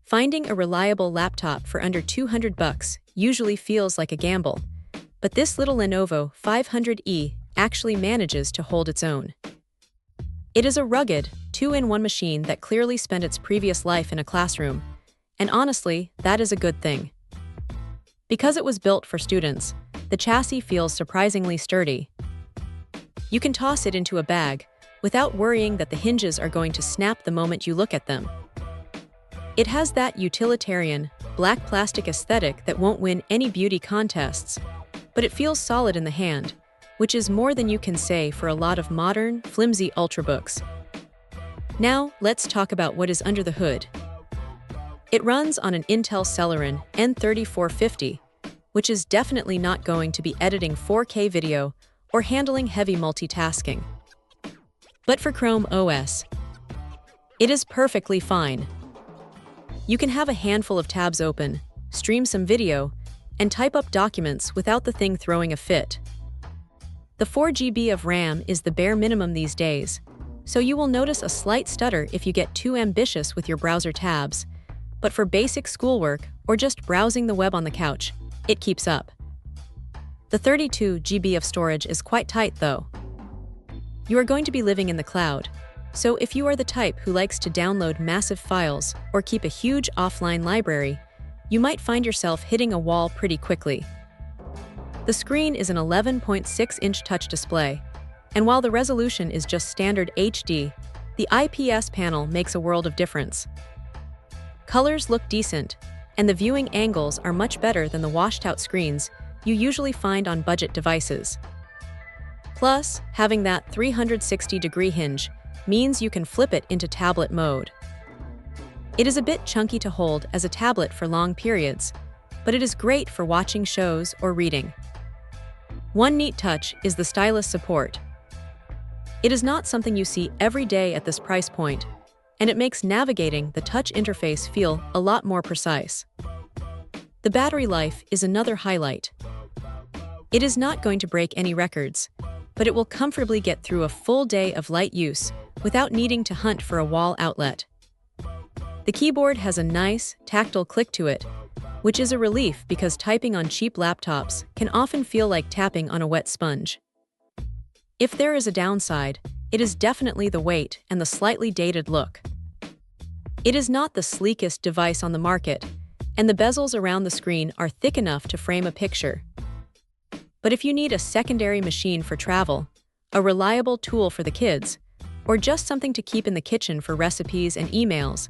Finding a reliable laptop for under $200 usually feels like a gamble, but this little Lenovo 500e actually manages to hold its own. It is a rugged, two-in-one machine that clearly spent its previous life in a classroom, and honestly, that is a good thing. Because it was built for students, the chassis feels surprisingly sturdy. You can toss it into a bag without worrying that the hinges are going to snap the moment you look at them. It has that utilitarian, black plastic aesthetic that won't win any beauty contests, but it feels solid in the hand, which is more than you can say for a lot of modern, flimsy ultrabooks. Now, let's talk about what is under the hood. It runs on an Intel Celeron N3450, which is definitely not going to be editing 4K video or handling heavy multitasking. But for Chrome OS, it is perfectly fine. You can have a handful of tabs open, stream some video, and type up documents without the thing throwing a fit. The 4 GB of RAM is the bare minimum these days, so you will notice a slight stutter if you get too ambitious with your browser tabs, but for basic schoolwork or just browsing the web on the couch, it keeps up. The 32 GB of storage is quite tight though. You are going to be living in the cloud, so if you are the type who likes to download massive files or keep a huge offline library, you might find yourself hitting a wall pretty quickly. The screen is an 11.6-inch touch display, and while the resolution is just standard HD, the IPS panel makes a world of difference. Colors look decent, and the viewing angles are much better than the washed-out screens you usually find on budget devices. Plus, having that 360-degree hinge means you can flip it into tablet mode. It is a bit chunky to hold as a tablet for long periods, but it is great for watching shows or reading. One neat touch is the stylus support. It is not something you see every day at this price point, and it makes navigating the touch interface feel a lot more precise. The battery life is another highlight. It is not going to break any records, but it will comfortably get through a full day of light use without needing to hunt for a wall outlet. The keyboard has a nice, tactile click to it, which is a relief because typing on cheap laptops can often feel like tapping on a wet sponge. If there is a downside, it is definitely the weight and the slightly dated look. It is not the sleekest device on the market, and the bezels around the screen are thick enough to frame a picture. But if you need a secondary machine for travel, a reliable tool for the kids, or just something to keep in the kitchen for recipes and emails,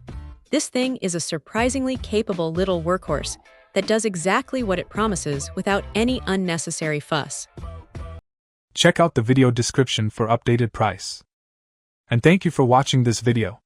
this thing is a surprisingly capable little workhorse that does exactly what it promises without any unnecessary fuss. Check out the video description for updated price. And thank you for watching this video.